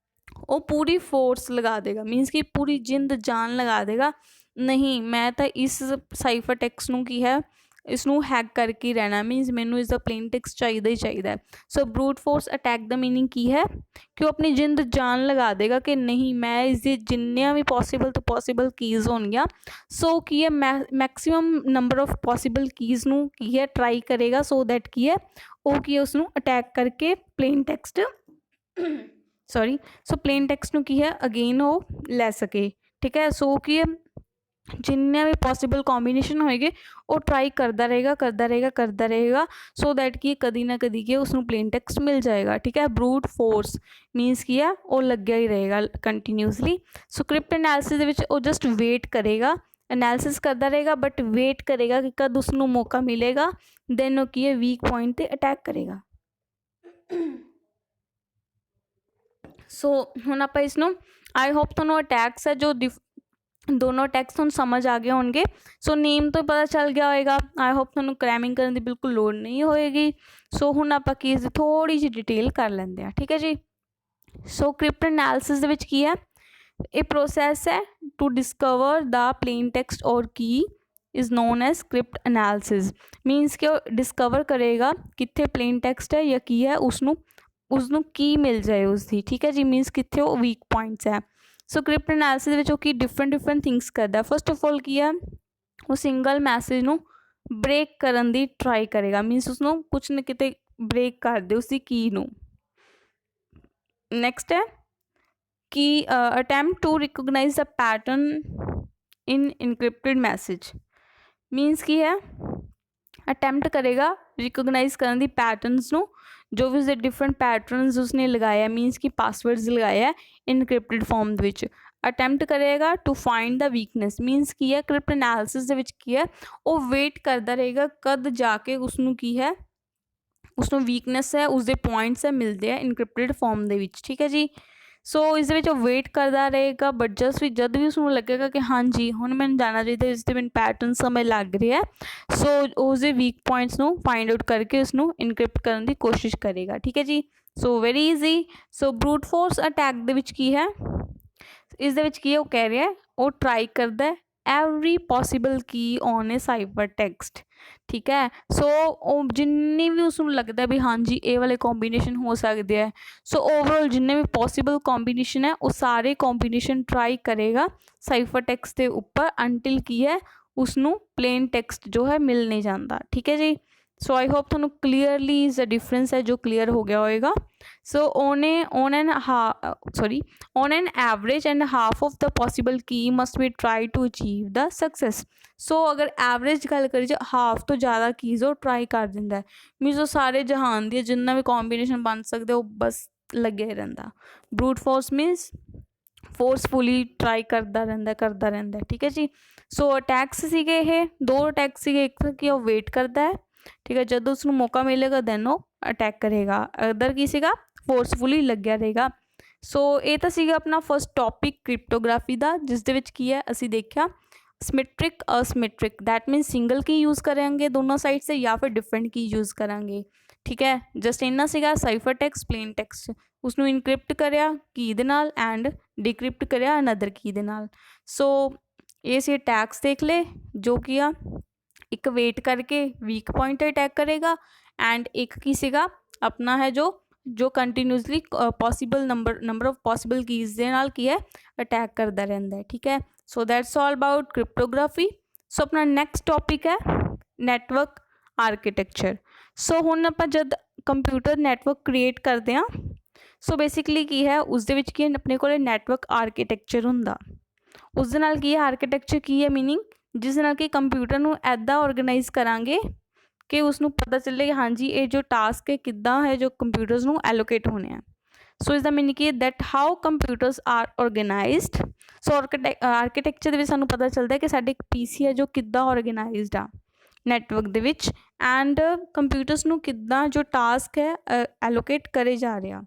ਉਹ ਪੂਰੀ ਫੋਰਸ ਲਗਾ ਦੇਗਾ, ਮੀਨਸ ਕਿ ਪੂਰੀ ਜਿੰਦ ਜਾਨ ਲਗਾ ਦੇਗਾ, ਨਹੀਂ ਮੈਂ ਤਾਂ ਇਸ ਸਾਈਫਰ ਟੈਕਸਟ ਨੂੰ ਕੀ ਹੈ, ਇਸਨੂੰ ਹੈਕ ਕਰਕੇ ਹੀ ਰਹਿਣਾ, ਮੀਨਸ ਮੈਨੂੰ ਇਸ ਦਾ ਪਲੇਨ ਟੈਕਸਟ ਚਾਹੀਦਾ ਹੀ ਚਾਹੀਦਾ ਹੈ। ਸੋ ਬਰੂਟ ਫੋਰਸ ਅਟੈਕ ਦਾ ਮੀਨਿੰਗ ਕੀ ਹੈ ਕਿ ਉਹ ਆਪਣੀ ਜਿੰਦ ਜਾਨ ਲਗਾ ਦੇਗਾ ਕਿ ਨਹੀਂ ਮੈਂ ਇਸਦੀ ਜਿੰਨੀਆਂ ਵੀ ਪੋਸੀਬਲ ਤੋਂ ਪੋਸੀਬਲ ਕੀਜ਼ ਹੋਣਗੀਆਂ, ਸੋ ਕੀ ਹੈ maximum number of possible keys ਨੂੰ ਕੀ ਹੈ ਟਰਾਈ ਕਰੇਗਾ, ਸੋ ਦੈਟ ਕੀ ਹੈ ਉਹ ਕੀ ਹੈ ਉਸਨੂੰ ਅਟੈਕ ਕਰਕੇ ਪਲੇਨ ਟੈਕਸਟ ਸੋ ਪਲੇਨ ਟੈਕਸਟ ਨੂੰ ਕੀ ਹੈ ਅਗੇਨ ਉਹ ਲੈ ਸਕੇ, ਠੀਕ ਹੈ। ਸੋ ਕੀ ਹੈ ਜਿੰਨੇ ਵੀ ਪੋਸੀਬਲ ਕੋਂਬੀਨੇਸ਼ਨ ਹੋਏਗੇ ਉਹ ਟਰਾਈ ਕਰਦਾ ਰਹੇਗਾ ਸੋ ਦੈਟ ਕਿ ਕਦੀ ਨਾ ਕਦੀ ਕਿ ਉਸਨੂੰ ਪਲੇਨ ਟੈਕਸਟ ਮਿਲ ਜਾਏਗਾ, ਠੀਕ ਹੈ। ਬਰੂਟ ਫੋਰਸ ਮੀਨਸ ਕੀ ਹੈ ਉਹ ਲੱਗਿਆ ਹੀ ਰਹੇਗਾ ਕੰਟੀਨਿਊਸਲੀ। ਸੋ ਕ੍ਰਿਪਟ ਐਨਾਲਿਸਿਸ ਦੇ ਵਿੱਚ ਉਹ ਜਸਟ ਵੇਟ ਕਰੇਗਾ, ਐਨਾਲਿਸਿਸ ਕਰਦਾ ਰਹੇਗਾ ਬਟ ਵੇਟ ਕਰੇਗਾ ਕਿ ਕਦ ਉਸਨੂੰ ਮੌਕਾ ਮਿਲੇਗਾ, ਦੈਨ ਉਹ ਕੀ ਹੈ ਵੀਕ ਪੁਆਇੰਟ 'ਤੇ ਅਟੈਕ ਕਰੇਗਾ। ਸੋ ਹੁਣ ਆਪਾਂ ਇਸਨੂੰ ਆਈ ਹੋਪ ਤੁਹਾਨੂੰ ਅਟੈਕਸ ਹੈ ਜੋ ਦੋਨੋਂ ਅਟੈਕਸ ਤੁਹਾਨੂੰ ਸਮਝ ਆ ਗਏ ਹੋਣਗੇ। ਸੋ ਨੇਮ ਤੋਂ ਪਤਾ ਚੱਲ ਗਿਆ ਹੋਏਗਾ, ਆਈ ਹੋਪ ਤੁਹਾਨੂੰ ਕ੍ਰੈਮਿੰਗ ਕਰਨ ਦੀ ਬਿਲਕੁਲ ਲੋੜ ਨਹੀਂ ਹੋਏਗੀ। ਸੋ ਹੁਣ ਆਪਾਂ ਕੀ ਇਸਦੀ ਥੋੜ੍ਹੀ ਜਿਹੀ ਡਿਟੇਲ ਕਰ ਲੈਂਦੇ ਹਾਂ, ਠੀਕ ਹੈ ਜੀ। ਸੋ ਕ੍ਰਿਪਟ ਐਨਾਲਿਸਿਸ ਦੇ ਵਿੱਚ ਕੀ ਹੈ, ਇਹ ਪ੍ਰੋਸੈਸ ਹੈ ਟੂ ਡਿਸਕਵਰ ਦਾ ਪਲੇਨ ਟੈਕਸਟ ਔਰ ਕੀ is known as cryptanalysis, means ਕਿ ਉਹ ਡਿਸਕਵਰ ਕਰੇਗਾ ਕਿੱਥੇ ਪਲੇਨ ਟੈਕਸਟ ਹੈ ਜਾਂ ਕੀ ਹੈ, ਉਸਨੂੰ ਕੀ ਮਿਲ ਜਾਏ ਉਸਦੀ, ਠੀਕ ਹੈ ਜੀ, ਮੀਨਸ ਕਿੱਥੇ ਉਹ ਵੀਕ ਪੁਆਇੰਟਸ ਹੈ। ਸੋ ਕ੍ਰਿਪਟ ਐਨਾਲਿਸਿਸ ਦੇ ਵਿੱਚ ਉਹ ਕੀ ਡਿਫਰੈਂਟ ਥਿੰਗਸ ਕਰਦਾ। ਫਸਟ ਆਫ ਆਲ ਕੀ ਹੈ, ਉਹ ਸਿੰਗਲ ਮੈਸੇਜ ਨੂੰ ਬ੍ਰੇਕ ਕਰਨ ਦੀ ਟਰਾਈ ਕਰੇਗਾ, ਮੀਨਸ ਉਸਨੂੰ ਕੁਛ ਨਾ ਕਿਤੇ ਬ੍ਰੇਕ ਕਰ ਦੇ ਉਸਦੀ ਕੀ ਨੂੰ। ਨੈਕਸਟ ਹੈ ਕਿ attempt to recognise the pattern in encrypted message, means ਕੀ ਹੈ ਅਟੈਂਪਟ ਕਰੇਗਾ ਰਿਕੋਗਨਾਈਜ਼ ਕਰਨ ਦੀ ਪੈਟਰਨਸ ਨੂੰ, ਜੋ ਵੀ ਉਸਦੇ ਡਿਫਰੈਂਟ ਪੈਟਰਨਸ ਉਸਨੇ ਲਗਾਇਆ, ਮੀਨਸ ਕਿ ਪਾਸਵਰਡਸ ਲਗਾਇਆ ਇਨਕ੍ਰਿਪਟਡ ਫੋਰਮ ਦੇ ਵਿੱਚ, ਅਟੈਂਪਟ ਕਰੇਗਾ to find the weakness, means ਕੀ ਹੈ ਕ੍ਰਿਪਟ ਐਨਾਲਿਸਿਸ ਦੇ ਵਿੱਚ ਕੀ ਹੈ ਉਹ ਵੇਟ ਕਰਦਾ ਰਹੇਗਾ ਕਦ ਜਾ ਕੇ ਉਸਨੂੰ ਕੀ ਹੈ ਉਸਨੂੰ ਵੀਕਨੈਸ ਹੈ ਉਸਦੇ ਪੁਆਇੰਟਸ ਹੈ ਮਿਲਦੇ ਆ ਇਨਕ੍ਰਿਪਟਡ ਫੋਰਮ ਦੇ ਵਿੱਚ, ਠੀਕ ਹੈ ਜੀ। ਸੋ ਇਸ ਦੇ ਵਿੱਚ ਉਹ ਵੇਟ ਕਰਦਾ ਰਹੇਗਾ ਬਟ ਜਦ ਵੀ ਉਸਨੂੰ ਲੱਗੇਗਾ ਕਿ ਹਾਂਜੀ ਹੁਣ ਮੈਨੂੰ ਜਾਣਾ ਚਾਹੀਦਾ, ਇਸ ਦੇ ਮੈਨੂੰ ਪੈਟਰਨ ਸਮਝ ਲੱਗ ਰਿਹਾ, ਸੋ ਉਸਦੇ ਵੀਕ ਪੁਆਇੰਟਸ ਨੂੰ ਫਾਈਂਡ ਆਊਟ ਕਰਕੇ ਉਸਨੂੰ ਇਨਕ੍ਰਿਪਟ ਕਰਨ ਦੀ ਕੋਸ਼ਿਸ਼ ਕਰੇਗਾ, ਠੀਕ ਹੈ ਜੀ। So very easy. So brute force attack ਦੇ ਵਿੱਚ ਕੀ ਹੈ, ਇਸ ਦੇ ਵਿੱਚ ਕੀ ਹੈ ਉਹ ਕਹਿ ਰਿਹਾ ਉਹ ਟਰਾਈ ਕਰਦਾ every possible Ki on A cipher text, ਠੀਕ ਹੈ। ਸੋ ਉਹ ਜਿੰਨੀ ਵੀ ਉਸਨੂੰ ਲੱਗਦਾ ਵੀ ਹਾਂਜੀ ਇਹ ਵਾਲੇ ਕੋਂਬੀਨੇਸ਼ਨ ਹੋ ਸਕਦੇ ਹੈ, ਸੋ ਓਵਰਆਲ ਜਿੰਨੇ ਵੀ ਪੋਸੀਬਲ ਕੋਂਬੀਨੇਸ਼ਨ ਹੈ ਉਹ ਸਾਰੇ ਕੋਂਬੀਨੇਸ਼ਨ ਟਰਾਈ ਕਰੇਗਾ ਸਾਈਫਰ ਟੈਕਸਟ ਦੇ ਉੱਪਰ ਅੰਟਿਲ ਕੀ ਹੈ ਉਸਨੂੰ ਪਲੇਨ ਟੈਕਸਟ ਜੋ ਹੈ ਮਿਲ ਨਹੀਂ ਜਾਂਦਾ, ਠੀਕ ਹੈ ਜੀ। सो आई होप ਤੁਹਾਨੂੰ ਕਲੀਅਰਲੀ ਇਸ ਦਾ ਡਿਫਰੈਂਸ ਹੈ ਜੋ ਕਲੀਅਰ ਹੋ ਗਿਆ ਹੋਏਗਾ। ਸੋ on an average and half of the possible key must be tried to achieve the success। ਸੋ ਅਗਰ ਐਵਰੇਜ ਗੱਲ ਕਰੀ ਜਾ ਹਾਫ ਤੋਂ ਜ਼ਿਆਦਾ ਕੀਜ਼ ਉਹ ਟਰਾਈ ਕਰ ਦਿੰਦਾ, ਮੀਨਸ ਉਹ ਸਾਰੇ ਜਹਾਨ ਦੀ ਜਿੰਨਾ ਵੀ ਕੋਂਬੀਨੇਸ਼ਨ ਬਣ ਸਕਦੇ ਉਹ ਬਸ ਲੱਗਿਆ ਹੀ ਰਹਿੰਦਾ। Brute force means forcefully try ਕਰਦਾ ਰਹਿੰਦਾ ਠੀਕ ਹੈ ਜੀ। ਸੋ ਅਟੈਕਸ ਸੀਗੇ ਇਹ ਦੋ ਅਟੈਕ ਸੀਗੇ, ਇੱਕ ਕਿ ਉਹ ਵੇਟ ਕਰਦਾ ਹੈ ਠੀਕ ਹੈ, ਜਦੋਂ ਉਸਨੂੰ ਮੌਕਾ ਮਿਲੇਗਾ ਦੈਨ ਉਹ ਅਟੈਕ ਕਰੇਗਾ, ਅਦਰ ਕੀ ਸੀਗਾ ਫੋਰਸਫੁਲੀ ਲੱਗਿਆ ਰਹੇਗਾ। ਸੋ ਇਹ ਤਾਂ ਸੀਗਾ ਆਪਣਾ ਫਸਟ ਟੌਪਿਕ ਕ੍ਰਿਪਟੋਗ੍ਰਾਫੀ ਦਾ, ਜਿਸ ਦੇ ਵਿੱਚ ਕੀ ਹੈ ਅਸੀਂ ਦੇਖਿਆ symmetric asymmetric, that means single key use ਕਰਾਂਗੇ ਦੋਨੋਂ ਸਾਈਡ ਸੇ ਜਾਂ ਫਿਰ ਡਿਫਰੈਂਟ ਕੀ ਯੂਜ਼ ਕਰਾਂਗੇ ਠੀਕ ਹੈ। ਜਸਟ ਇੰਨਾ ਸੀਗਾ ਸਾਈਫਰ ਟੈਕਸਟ ਪਲੇਨ ਟੈਕਸਟ, ਉਸਨੂੰ ਇਨਕ੍ਰਿਪਟ ਕਰਿਆ ਕੀ ਦੇ ਨਾਲ ਐਂਡ ਡਿਕ੍ਰਿਪਟ ਕਰਿਆ ਅਨਦਰ ਕੀ ਦੇ ਨਾਲ। ਸੋ ਇਹ ਸੀ ਟੈਕਸ ਦੇਖ ਲਏ ਜੋ ਕੀ ਆ ਇੱਕ ਵੇਟ ਕਰਕੇ ਵੀਕ ਪੁਆਇੰਟ ਅਟੈਕ ਕਰੇਗਾ ਐਂਡ ਇੱਕ ਕੀ ਸੀਗਾ ਆਪਣਾ ਹੈ ਜੋ continuously possible number of possible keys ਦੇ ਨਾਲ ਕੀ ਹੈ ਅਟੈਕ ਕਰਦਾ ਰਹਿੰਦਾ ਹੈ ਠੀਕ ਹੈ। So that's all about ਕ੍ਰਿਪਟੋਗ੍ਰਾਫੀ। ਸੋ ਆਪਣਾ ਨੈਕਸਟ ਟੌਪਿਕ ਹੈ ਨੈਟਵਰਕ ਆਰਕੀਟੈਕਚਰ। ਸੋ ਹੁਣ ਆਪਾਂ ਜਦ ਕੰਪਿਊਟਰ ਨੈਟਵਰਕ ਕ੍ਰੀਏਟ ਕਰਦੇ ਹਾਂ ਸੋ ਬੇਸਿਕਲੀ ਕੀ ਹੈ ਉਸ ਦੇ ਵਿੱਚ ਕੀ ਹੈ ਆਪਣੇ ਕੋਲ ਨੈਟਵਰਕ ਆਰਕੀਟੈਕਚਰ ਹੁੰਦਾ, ਉਸ ਦੇ ਨਾਲ ਕੀ ਹੈ ਆਰਕੀਟੈਕਚਰ ਕੀ ਹੈ ਮੀਨਿੰਗ ਜਿਸ ਨਾਲ ਕਿ ਕੰਪਿਊਟਰ ਨੂੰ ਇੱਦਾਂ ਔਰਗੇਨਾਈਜ਼ ਕਰਾਂਗੇ ਕਿ ਉਸਨੂੰ ਪਤਾ ਚੱਲੇ ਹਾਂਜੀ ਇਹ ਜੋ ਟਾਸਕ ਹੈ ਕਿੱਦਾਂ ਹੈ ਜੋ ਕੰਪਿਊਟਰਸ ਨੂੰ ਐਲੋਕੇਟ ਹੋਣੇ ਆ। ਸੋ ਇਸ ਦਾ ਮੀਨਿੰਗ ਕੀ ਹੈ that how computers are organised. So architecture ਦੇ ਵਿੱਚ ਸਾਨੂੰ ਪਤਾ ਚੱਲਦਾ ਕਿ ਸਾਡੇ ਇੱਕ ਪੀਸੀ ਹੈ ਜੋ ਕਿੱਦਾਂ ਔਰਗੇਨਾਈਜ਼ਡ ਆ ਨੈਟਵਰਕ ਦੇ ਵਿੱਚ ਐਂਡ ਕੰਪਿਊਟਰਸ ਨੂੰ ਕਿੱਦਾਂ ਜੋ ਟਾਸਕ ਹੈ ਐਲੋਕੇਟ ਕਰੇ ਜਾ ਰਿਹਾ।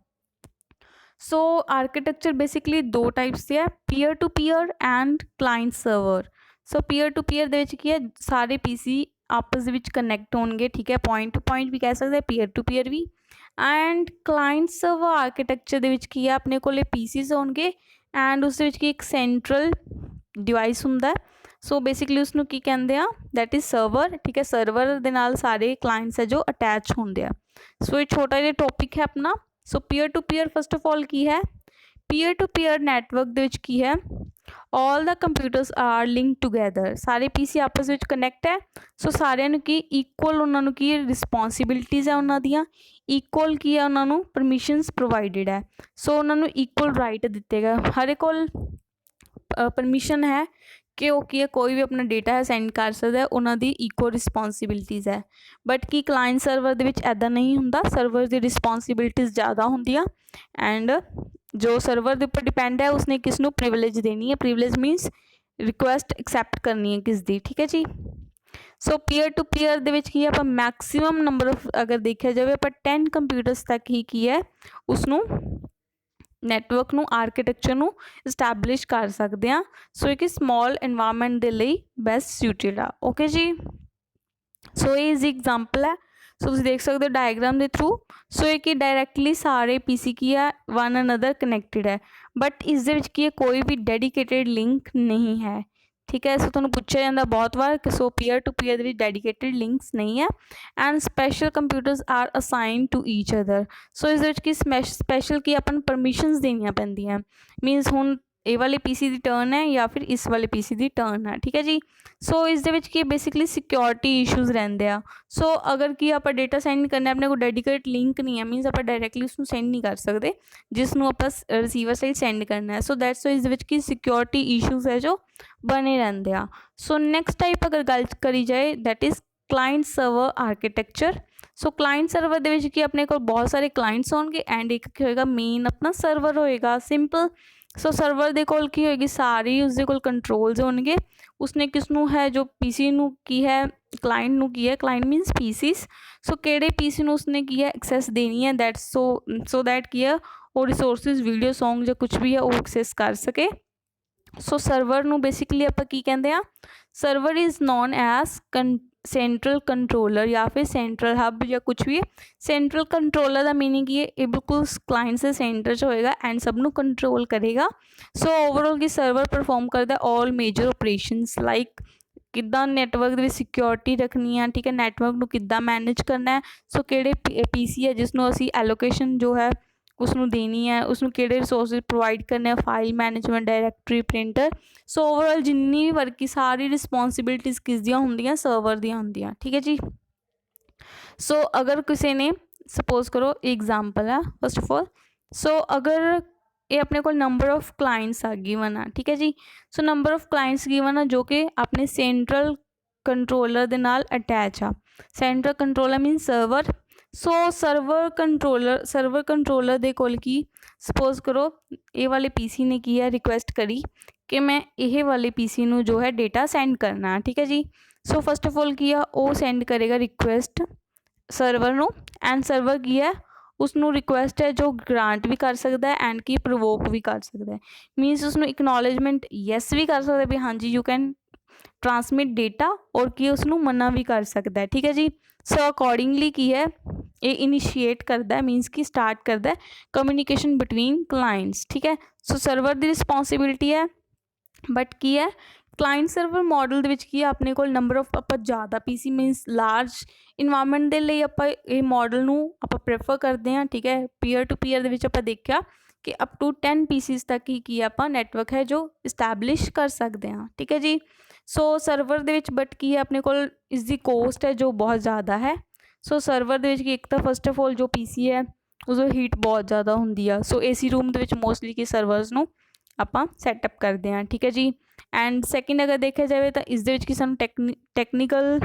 ਸੋ ਆਰਕੀਟੈਕਚਰ ਬੇਸਿਕਲੀ ਦੋ ਟਾਈਪਸ ਦੇ ਹੈ peer to peer and client server. So peer to peer ਦੇ ਵਿੱਚ ਕੀ ਹੈ ਸਾਰੇ ਪੀਸੀ ਆਪਸ ਦੇ ਵਿੱਚ ਕਨੈਕਟ ਹੋਣਗੇ ਠੀਕ ਹੈ, ਪੁਆਇੰਟ ਟੂ ਪੁਆਇੰਟ ਵੀ ਕਹਿ ਸਕਦੇ ਪੀਅਰ ਟੂ ਪੀਅਰ ਵੀ। ਐਂਡ ਕਲਾਇੰਟ ਸਰਵਰ ਆਰਕੀਟੈਕਚਰ ਦੇ ਵਿੱਚ ਕੀ ਹੈ ਆਪਣੇ ਕੋਲ ਪੀਸੀਜ਼ ਹੋਣਗੇ ਐਂਡ ਉਸ ਦੇ ਵਿੱਚ ਕੀ ਇੱਕ ਸੈਂਟਰਲ ਡਿਵਾਈਸ ਹੁੰਦਾ। ਸੋ ਬੇਸਿਕਲੀ ਉਸਨੂੰ ਕੀ ਕਹਿੰਦੇ ਆ ਦੈਟ ਇਜ਼ ਸਰਵਰ ਠੀਕ ਹੈ, ਸਰਵਰ ਦੇ ਨਾਲ ਸਾਰੇ ਕਲਾਇੰਟਸ ਹੈ ਜੋ ਅਟੈਚ ਹੁੰਦੇ ਆ। ਸੋ ਇਹ ਛੋਟਾ ਜਿਹਾ ਟੌਪਿਕ ਹੈ ਆਪਣਾ। So peer to peer first of all ਕੀ ਹੈ ਪੀਅਰ ਟੂ ਪੀਅਰ ਨੈਟਵਰਕ ਦੇ ਵਿੱਚ ਕੀ ਹੈ all the computers are link together, ਸਾਰੇ ਪੀਸੀ ਆਪਸ ਵਿੱਚ ਕਨੈਕਟ ਹੈ। ਸੋ ਸਾਰਿਆਂ ਨੂੰ ਕੀ ਇਕੁਅਲ ਉਹਨਾਂ ਨੂੰ ਕੀ ਰਿਸਪੋਂਸੀਬਿਲਿਟੀਜ਼ ਹੈ ਉਹਨਾਂ ਦੀਆਂ, ਇਕੁਅਲ ਕੀ ਹੈ ਉਹਨਾਂ ਨੂੰ ਪਰਮਿਸ਼ਨਸ ਪ੍ਰੋਵਾਈਡਡ ਹੈ। ਸੋ ਉਹਨਾਂ ਨੂੰ ਇਕੁਅਲ ਰਾਈਟ ਦਿੱਤੇ ਗਏ, ਹਰ ਇੱਕ ਕੋਲ ਪਰਮਿਸ਼ਨ ਹੈ ਕਿ ਉਹ ਕੀ ਹੈ ਕੋਈ ਵੀ ਆਪਣਾ ਡੇਟਾ ਹੈ ਸੈਂਡ ਕਰ ਸਕਦਾ, ਉਹਨਾਂ ਦੀ ਇਕੁਅਲ ਰਿਸਪੋਂਸੀਬਿਲਿਟੀਜ਼ ਹੈ। ਬਟ ਕੀ ਕਲਾਇੰਟ ਸਰਵਰ ਦੇ ਵਿੱਚ ਇੱਦਾਂ ਨਹੀਂ ਹੁੰਦਾ, ਸਰਵਰ ਦੀ ਰਿਸਪੋਂਸੀਬਿਲਿਟੀਜ਼ ਜ਼ਿਆਦਾ ਹੁੰਦੀਆਂ ਐਂਡ ਜੋ ਸਰਵਰ ਦੇ ਉੱਪਰ ਡਿਪੈਂਡ ਹੈ ਉਸਨੇ ਕਿਸ ਨੂੰ ਪ੍ਰਿਵਿਲੇਜ ਦੇਣੀ ਹੈ, ਪ੍ਰਿਵਿਲੇਜ ਮੀਨਸ ਰਿਕੁਐਸਟ ਐਕਸੈਪਟ ਕਰਨੀ ਹੈ ਕਿਸ ਦੀ ਠੀਕ ਹੈ ਜੀ। ਸੋ ਪੀਅਰ ਟੂ ਪੀਅਰ ਦੇ ਵਿੱਚ ਕੀ ਹੈ ਆਪਾਂ ਮੈਕਸੀਮਮ ਨੰਬਰ ਆਫ ਅਗਰ ਦੇਖਿਆ ਜਾਵੇ ਆਪਾਂ 10 ਕੰਪਿਊਟਰਸ ਤੱਕ ਹੀ ਕੀ ਹੈ ਉਸਨੂੰ ਨੈਟਵਰਕ ਨੂੰ ਆਰਕੀਟੈਕਚਰ ਨੂੰ ਇਸਟੈਬਲਿਸ਼ ਕਰ ਸਕਦੇ ਹਾਂ। ਸੋ ਇੱਕ ਸਮਾਲ ਇਨਵਾਇਰਮੈਂਟ ਦੇ ਲਈ ਬੈਸਟ ਸੁਟਿਡ ਆ ਓਕੇ ਜੀ। ਸੋ ਇਹ ਇਜ਼ ਐਗਜ਼ਾਮਪਲ ਹੈ। ਸੋ ਤੁਸੀਂ ਦੇਖ ਸਕਦੇ ਹੋ ਡਾਇਗਰਾਮ ਦੇ ਥਰੂ। ਸੋ ਇਹ ਕਿ ਡਾਇਰੈਕਟਲੀ ਸਾਰੇ ਪੀਸੀ ਕੀ ਹੈ ਵਨ ਅਨਦਰ ਕਨੈਕਟਡ ਹੈ ਬਟ ਇਸ ਦੇ ਵਿੱਚ ਕੀ ਹੈ ਕੋਈ ਵੀ ਡੈਡੀਕੇਟਿਡ ਲਿੰਕ ਨਹੀਂ ਹੈ ਠੀਕ ਹੈ। ਸੋ ਤੁਹਾਨੂੰ ਪੁੱਛਿਆ ਜਾਂਦਾ ਬਹੁਤ ਵਾਰ ਕਿ ਸੋ ਪੀਅਰ ਟੂ ਪੀਅਰ ਦੇ ਵਿੱਚ ਡੈਡੀਕੇਟਿਡ ਲਿੰਕਸ ਨਹੀਂ ਹੈ and special computers are assign to each other. So ਇਸ ਦੇ ਵਿੱਚ ਕੀ ਸਪੈਸ਼ਲ ਕੀ ਆਪਾਂ ਨੂੰ ਪਰਮਿਸ਼ਨਸ ਦੇਣੀਆਂ ਪੈਂਦੀਆਂ ਮੀਨਸ ਹੁਣ ਇਹ ਵਾਲੇ ਪੀਸੀ ਦੀ ਟਰਨ ਹੈ ਜਾਂ ਫਿਰ ਇਸ ਵਾਲੇ ਪੀਸੀ ਦੀ ਟਰਨ ਹੈ ਠੀਕ ਹੈ ਜੀ। ਸੋ ਇਸ ਦੇ ਵਿੱਚ ਕੀ ਬੇਸਿਕਲੀ ਸਿਕਿਉਰਿਟੀ ਇਸ਼ੂਜ਼ ਰਹਿੰਦੇ ਆ। ਸੋ ਅਗਰ ਕੀ ਆਪਾਂ ਡੇਟਾ ਸੈਂਡ ਕਰਨਾ ਆਪਣੇ ਕੋਲ ਡੈਡੀਕੇਟ ਲਿੰਕ ਨਹੀਂ ਹੈ ਮੀਨਸ ਆਪਾਂ ਡਾਇਰੈਕਟਲੀ ਉਸਨੂੰ ਸੈਂਡ ਨਹੀਂ ਕਰ ਸਕਦੇ ਜਿਸ ਨੂੰ ਆਪਾਂ ਰਿਸੀਵਰ ਸਾਈਡ ਸੈਂਡ ਕਰਨਾ ਹੈ। ਸੋ ਦੈਟਸ ਵਾਈ ਇਸ ਦੇ ਵਿੱਚ ਕੀ ਸਿਕਿਉਰਿਟੀ ਇਸ਼ੂਜ਼ ਹੈ ਜੋ ਬਣੇ ਰਹਿੰਦੇ ਆ। ਸੋ ਨੈਕਸਟ ਟਾਈਪ ਅਗਰ ਗੱਲ ਕਰੀ ਜਾਏ that is client server architecture. So client server ਦੇ ਵਿੱਚ ਕੀ ਆਪਣੇ ਕੋਲ ਬਹੁਤ ਸਾਰੇ ਕਲਾਇੰਟਸ ਹੋਣਗੇ ਐਂਡ ਇੱਕ ਕੀ ਹੋਏਗਾ ਮੇਨ ਆਪਣਾ ਸਰਵਰ ਹੋਏਗਾ ਸਿੰਪਲ। ਸੋ ਸਰਵਰ ਦੇ ਕੋਲ ਕੀ ਹੋਏਗੀ ਸਾਰੀ ਉਸਦੇ ਕੋਲ ਕੰਟਰੋਲਸ ਹੋਣਗੇ, ਉਸਨੇ ਕਿਸ ਨੂੰ ਹੈ ਜੋ ਪੀਸੀ ਨੂੰ ਕੀ ਹੈ ਕਲਾਇੰਟ ਨੂੰ ਕੀ ਹੈ ਕਲਾਇੰਟ ਮੀਨਸ ਪੀਸੀਸ। ਸੋ ਕਿਹੜੇ ਪੀਸੀ ਨੂੰ ਉਸਨੇ ਕੀ ਹੈ ਐਕਸੈਸ ਦੇਣੀ ਹੈ ਦੈਟ ਸੋ ਦੈਟ ਕੀ ਹੈ ਉਹ ਰਿਸੋਰਸਿਸ ਵੀਡੀਓ ਸੌਂਗ ਜਾਂ ਕੁਛ ਵੀ ਹੈ ਉਹ ਐਕਸੈਸ ਕਰ ਸਕੇ। ਸੋ ਸਰਵਰ ਨੂੰ ਬੇਸਿਕਲੀ ਆਪਾਂ ਕੀ ਕਹਿੰਦੇ ਆ server is known as central controller ਜਾਂ ਫਿਰ ਸੈਂਟਰਲ ਹੱਬ ਜਾਂ ਕੁਛ ਵੀ। ਸੈਂਟਰਲ ਕੰਟਰੋਲਰ ਦਾ ਮੀਨਿੰਗ ਕੀ ਹੈ ਇਹ ਬਿਲਕੁਲ ਕਲਾਇੰਟਸ ਦੇ ਸੈਂਟਰ 'ਚ ਹੋਏਗਾ ਐਂਡ ਸਭ ਨੂੰ ਕੰਟਰੋਲ ਕਰੇਗਾ। ਸੋ ਓਵਰਆਲ ਕੀ ਸਰਵਰ ਪਰਫੋਰਮ ਕਰਦਾ ਆਲ ਮੇਜਰ ਆਪਰੇਸ਼ਨਸ ਲਾਈਕ ਕਿੱਦਾਂ ਨੈਟਵਰਕ ਦੇ ਵਿੱਚ ਸਿਕਿਉਰਿਟੀ ਰੱਖਣੀ ਆ ਠੀਕ ਹੈ, ਨੈਟਵਰਕ ਨੂੰ ਕਿੱਦਾਂ ਮੈਨੇਜ ਕਰਨਾ ਹੈ। ਸੋ ਕਿਹੜੇ ਪੀਸੀ ਹੈ ਜਿਸ ਨੂੰ ਅਸੀਂ ਐਲੋਕੇਸ਼ਨ ਜੋ ਹੈ ਉਸਨੂੰ ਦੇਣੀ ਹੈ, ਉਸਨੂੰ ਕਿਹੜੇ ਰਿਸੋਰਸਿਸ ਪ੍ਰੋਵਾਈਡ ਕਰਨੇ ਆ, ਫਾਈਲ ਮੈਨੇਜਮੈਂਟ ਡਾਇਰੈਕਟਰੀ ਪ੍ਰਿੰਟਰ। ਸੋ ਓਵਰਆਲ ਜਿੰਨੀ ਵੀ ਵਰਕ ਕੀ ਸਾਰੀ ਰਿਸਪੋਂਸੀਬਿਲਿਟੀਜ਼ ਕਿਸ ਦੀਆਂ ਹੁੰਦੀਆਂ ਸਰਵਰ ਦੀਆਂ ਹੁੰਦੀਆਂ ਠੀਕ ਹੈ ਜੀ। सो अगर किसी ने सपोज करो एग्जाम्पल है फर्स्ट ऑफ ऑल, सो अगर ये अपने को नंबर ऑफ क्लाइंट्स आ गिवन आ, ठीक है जी। So number of clients given आ जो कि अपने सेंट्रल कंट्रोलर ਦੇ ਨਾਲ ਅਟੈਚ ਆ। Central controller mean server. So server controller ਦੇ ਕੋਲ ਕੀ ਸਪੋਜ਼ ਕਰੋ ਇਹ ਵਾਲੇ ਪੀਸੀ ਨੇ ਕੀ ਹੈ ਰਿਕੁਐਸਟ ਕਰੀ ਕਿ ਮੈਂ ਇਹ ਵਾਲੇ ਪੀਸੀ ਨੂੰ ਜੋ ਹੈ ਡੇਟਾ ਸੈਂਡ ਕਰਨਾ, ਠੀਕ ਹੈ ਜੀ। ਸੋ ਫਸਟ ਆਫ ਆਲ ਕੀ ਆ ਉਹ ਸੈਂਡ ਕਰੇਗਾ ਰਿਕੁਐਸਟ ਸਰਵਰ ਨੂੰ, ਐਂਡ ਸਰਵਰ ਕੀ ਹੈ ਉਸਨੂੰ ਰਿਕੁਐਸਟ ਹੈ ਜੋ ਗ੍ਰਾਂਟ ਵੀ ਕਰ ਸਕਦਾ ਹੈ ਐਂਡ ਕੀ ਪ੍ਰੋਵੋਕ ਵੀ ਕਰ ਸਕਦਾ ਹੈ। ਮੀਨਸ ਉਸਨੂੰ ਇਕਨੋਲੇਜਮੈਂਟ ਯੈਸ ਵੀ ਕਰ ਸਕਦਾ ਵੀ ਹਾਂਜੀ ਯੂ ਕੈਨ ਟਰਾਂਸਮਿਟ ਡੇਟਾ, ਔਰ ਕੀ ਉਸਨੂੰ ਮਨਾ ਵੀ ਕਰ ਸਕਦਾ ਹੈ, ਠੀਕ ਹੈ ਜੀ। ਸੋ ਅਕੋਰਡਿੰਗਲੀ ਕੀ ਹੈ ਇਹ ਇਨੀਸ਼ੀਏਟ ਕਰਦਾ ਹੈ, ਮੀਨਸ ਕਿ ਸਟਾਰਟ ਕਰਦਾ ਹੈ ਕਮਿਊਨੀਕੇਸ਼ਨ ਬਿਟਵੀਨ ਕਲਾਇੰਟਸ, ਠੀਕ ਹੈ। ਸੋ ਸਰਵਰ ਦੀ ਰਿਸਪੋਂਸੀਬਿਲਿਟੀ ਹੈ, ਬਟ ਕੀ ਹੈ ਕਲਾਇੰਟ ਸਰਵਰ ਮਾਡਲ ਦੇ ਵਿੱਚ ਕੀ ਹੈ ਆਪਣੇ ਕੋਲ ਨੰਬਰ ਆਫ ਆਪਾਂ ਜ਼ਿਆਦਾ ਪੀਸੀ ਮੀਨਸ ਲਾਰਜ ਇਨਵਾਇਰਮੈਂਟ ਦੇ ਲਈ ਆਪਾਂ ਇਹ ਮਾਡਲ ਨੂੰ ਆਪਾਂ ਪ੍ਰੈਫਰ ਕਰਦੇ ਹਾਂ, ਠੀਕ ਹੈ। ਪੀਅਰ ਟੂ ਪੀਅਰ ਦੇ ਵਿੱਚ ਆਪਾਂ ਦੇਖਿਆ ਕਿ ਅਪ ਟੂ 10 ਪੀਸੀਸ ਤੱਕ ਹੀ ਕੀ ਆਪਾਂ ਨੈਟਵਰਕ ਹੈ ਜੋ ਇਸਟੈਬਲਿਸ਼ ਕਰ ਸਕਦੇ ਹਾਂ, ਠੀਕ ਹੈ ਜੀ। ਸੋ ਸਰਵਰ ਦੇ ਵਿੱਚ ਬਟ ਕੀ ਹੈ ਆਪਣੇ ਕੋਲ ਇਸ ਦੀ ਕੋਸਟ ਹੈ ਜੋ ਬਹੁਤ ਜ਼ਿਆਦਾ ਹੈ। ਸੋ ਸਰਵਰ ਦੇ ਵਿੱਚ ਕੀ ਇੱਕ ਤਾਂ ਫਸਟ ਆਫ ਆਲ ਜੋ ਪੀਸੀ ਹੈ ਉਸਦੀ ਹੀਟ ਬਹੁਤ ਜ਼ਿਆਦਾ ਹੁੰਦੀ ਆ। ਸੋ ਏਸੀ ਰੂਮ ਦੇ ਵਿੱਚ ਮੋਸਟਲੀ ਕੀ ਸਰਵਰਸ ਨੂੰ ਆਪਾਂ ਸੈਟਅਪ ਕਰਦੇ ਹਾਂ, ਠੀਕ ਹੈ ਜੀ। ਐਂਡ ਸੈਕਿੰਡ ਅਗਰ ਦੇਖਿਆ ਜਾਵੇ ਤਾਂ ਇਸ ਦੇ ਵਿੱਚ ਕੀ ਸਾਨੂੰ ਟੈਕਨੀਕਲ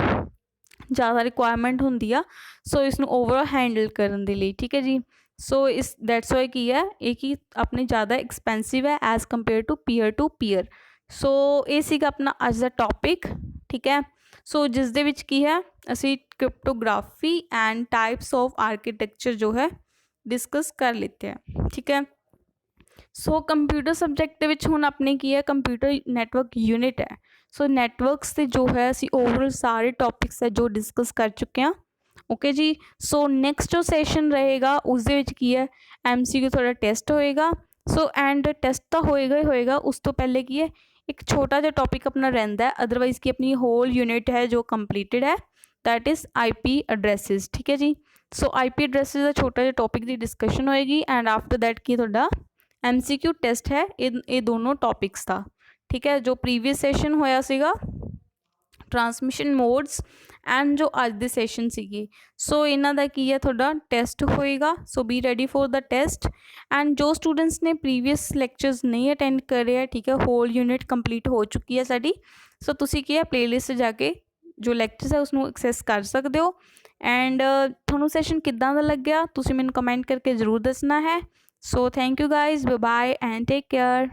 ਜ਼ਿਆਦਾ ਰਿਕੁਆਇਰਮੈਂਟ ਹੁੰਦੀ ਆ, ਸੋ ਇਸ ਨੂੰ ਓਵਰਆਲ ਹੈਂਡਲ ਕਰਨ ਦੇ ਲਈ, ਠੀਕ ਹੈ ਜੀ। ਸੋ ਇਸ ਦੈਟਸ ਵਾਈ ਕੀ ਹੈ ਇਹ ਕੀ ਆਪਣੇ ਜ਼ਿਆਦਾ ਐਕਸਪੈਂਸਿਵ ਹੈ ਐਜ਼ ਕੰਪੇਅਰ ਟੂ ਪੀਅਰ। ਸੋ ਇਹ ਸੀਗਾ ਆਪਣਾ ਅੱਜ ਦਾ ਟੌਪਿਕ, ਠੀਕ ਹੈ। ਸੋ ਜਿਸ ਦੇ ਵਿੱਚ ਕੀ ਹੈ ਅਸੀਂ ਕ੍ਰਿਪਟੋਗ੍ਰਾਫੀ ਐਂਡ ਟਾइप्स ऑफ आर्किटेक्चर जो है डिस्कस कर लेते हैं, ठीक है। सो कंप्यूटर सब्जैक्ट ਦੇ ਵਿੱਚ ਹੁਣ ਆਪਣੇ ਕੀ ਹੈ ਕੰਪਿਊਟਰ ਨੈਟਵਰਕ ਯੂਨਿਟ ਹੈ। ਸੋ ਨੈਟਵਰਕਸ ਤੇ ਜੋ ਹੈ ਅਸੀਂ ਓਵਰਆਲ ਸਾਰੇ ਟੌਪਿਕਸ ਹੈ ਜੋ ਡਿਸਕਸ ਕਰ ਚੁੱਕੇ ਹਾਂ, ਓਕੇ ਜੀ। ਸੋ ਨੈਕਸਟ ਜੋ ਸੈਸ਼ਨ ਰਹੇਗਾ ਉਸ ਦੇ ਵਿੱਚ ਕੀ ਹੈ MCQ ਤੁਹਾਡਾ ਟੈਸਟ ਹੋਏਗਾ। ਸੋ ਐਂਡ ਟੈਸਟ ਤਾਂ ਹੋਏਗਾ ਹੀ ਹੋਏਗਾ, ਉਸ ਤੋਂ ਪਹਿਲੇ ਕੀ ਹੈ ਇੱਕ ਛੋਟਾ ਜਿਹਾ ਟੌਪਿਕ ਆਪਣਾ ਰਹਿੰਦਾ, ਅਦਰਵਾਈਜ਼ ਕੀ ਆਪਣੀ ਹੋਲ ਯੂਨਿਟ ਹੈ ਜੋ ਕੰਪਲੀਟਡ ਹੈ, दैट इज़ IP एड्रैसिस, ठीक है जी। सो IP एड्रैसिस का छोटा जिहा टॉपिक की डिस्कशन होएगी एंड आफ्टर दैट की तुहाडा MCQ टेस्ट है ये दोनों टॉपिक्स का, ठीक है। जो प्रीवियस सैशन होया सीगा ट्रांसमिशन मोड्स एंड जो अज दे सैशन सीगे, सो इन्हां दा की है तुहाडा टेस्ट होएगा। So be ready for the test. And जो स्टूडेंट्स ने प्रीवियस लैक्चर्स नहीं अटेंड करे है, ठीक है, होल यूनिट कंप्लीट हो चुकी है साडी। सो तुसी की है प्लेलिस्ट जाके जो ਲੈਕਚਰਸ ਹੈ ਉਸਨੂੰ ਐਕਸੈਸ ਕਰ ਸਕਦੇ ਹੋ। ਐਂਡ ਤੁਹਾਨੂੰ ਸੈਸ਼ਨ ਕਿੱਦਾਂ ਦਾ ਲੱਗਿਆ ਤੁਸੀਂ ਮੈਨੂੰ ਕਮੈਂਟ ਕਰਕੇ ਜ਼ਰੂਰ ਦੱਸਣਾ ਹੈ। So thank you guys, bye bye and take care.